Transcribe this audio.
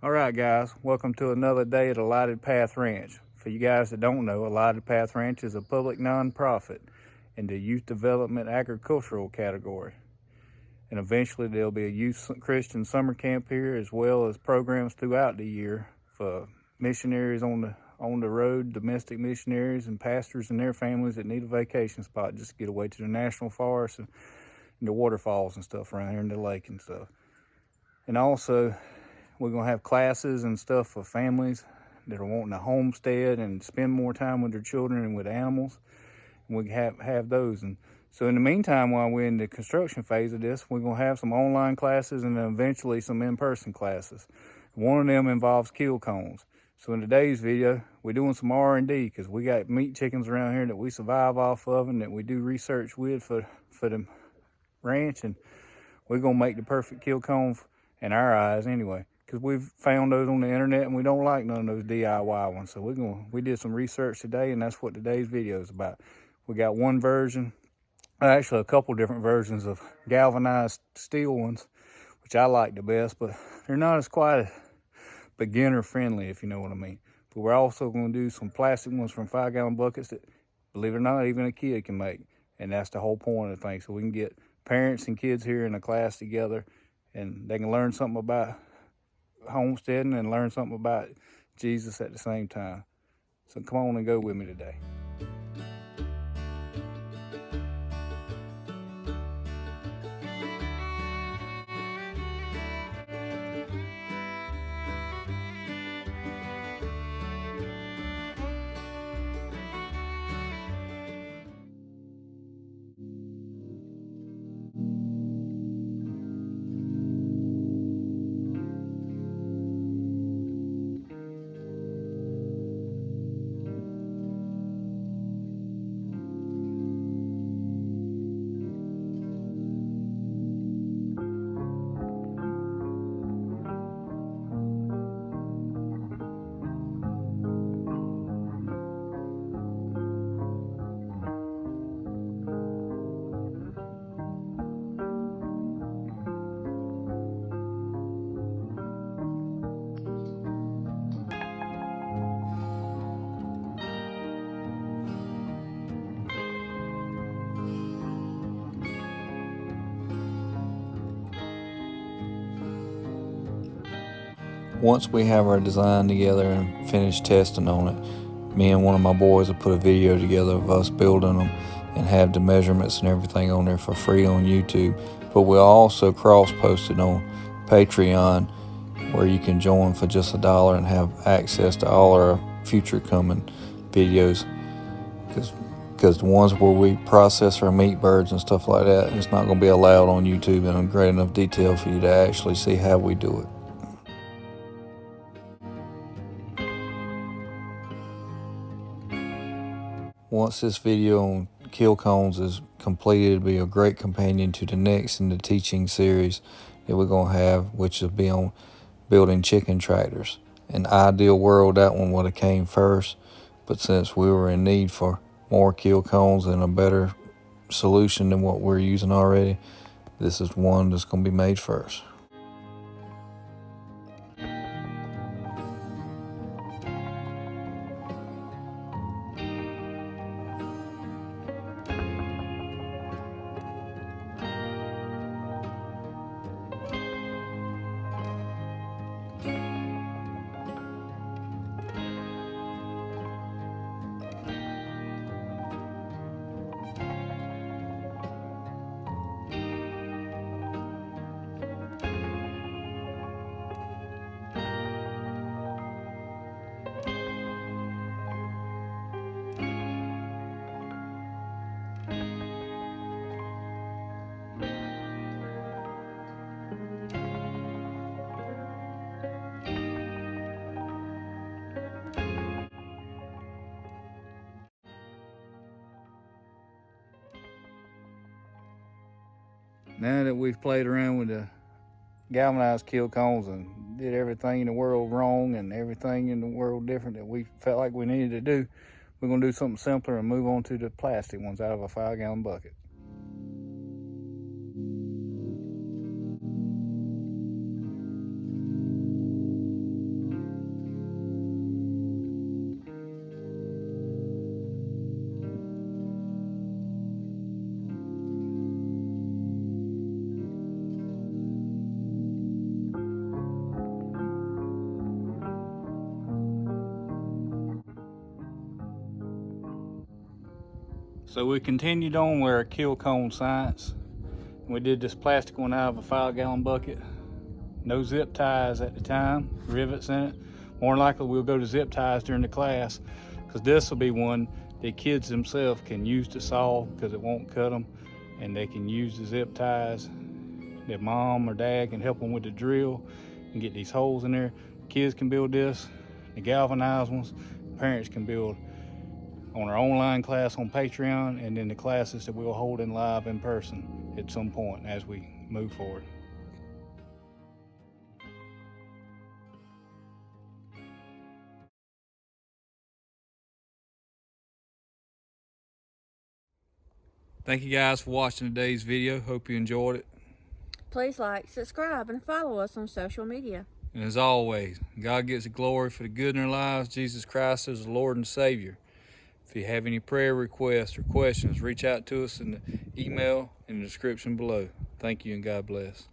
All right, guys, welcome to another day at Alighteded Path Ranch. For you guys that don't know, Alighteded Path Ranch is a public nonprofit in the youth development agricultural category. And eventually there'll be a youth Christian summer camp here, as well as programs throughout the year for missionaries on the road, domestic missionaries and pastors and their families that need a vacation spot just to get away to the national forest and the waterfalls and stuff around here in the lake and stuff. And also, we're going to have classes and stuff for families that are wanting to homestead and spend more time with their children and with animals. And we have those. And so in the meantime, while we're in the construction phase of this, we're going to have some online classes and then eventually some in-person classes. One of them involves kill cones. So in today's video, we're doing some R&D because we got meat chickens around here that we survive off of and that we do research with for the ranch. And we're going to make the perfect kill cone in our eyes anyway, because we've found those on the internet and we don't like none of those DIY ones. So we did some research today, and that's what today's video is about. We got one version, actually a couple different versions of galvanized steel ones, which I like the best, but they're not as quite beginner friendly, if you know what I mean. But we're also going to do some plastic ones from 5-gallon buckets that, believe it or not, even a kid can make. And that's the whole point of the thing. So we can get parents and kids here in a class together, and they can learn something about homesteading and learn something about Jesus at the same time. So come on and go with me today. Once we have our design together and finish testing on it, me and one of my boys will put a video together of us building them and have the measurements and everything on there for free on YouTube. But we'll also cross-post it on Patreon, where you can join for just $1 and have access to all our future coming videos. Because the ones where we process our meat birds and stuff like that, it's not going to be allowed on YouTube in great enough detail for you to actually see how we do it. Once this video on kill cones is completed, it'll be a great companion to the next in the teaching series that we're going to have, which will be on building chicken tractors. In the ideal world, that one would have came first, but since we were in need for more kill cones and a better solution than what we're using already, this is one that's going to be made first. Now that we've played around with the galvanized kill cones and did everything in the world wrong and everything in the world different that we felt like we needed to do, we're going to do something simpler and move on to the plastic ones out of a 5-gallon bucket. So we continued on with our kill cone science. We did this plastic one out of a 5-gallon bucket. No zip ties at the time, rivets in it. More than likely we'll go to zip ties during the class, because this will be one that kids themselves can use to saw, because it won't cut them, and they can use the zip ties. Their mom or dad can help them with the drill and get these holes in there. Kids can build this, the galvanized ones. Parents can build on our online class on Patreon, and then the classes that we'll hold in live in person at some point as we move forward. Thank you guys for watching today's video. Hope you enjoyed it. Please like, subscribe, and follow us on social media. And as always, God gets the glory for the good in our lives. Jesus Christ is the Lord and Savior. If you have any prayer requests or questions, reach out to us in the email in the description below. Thank you and God bless.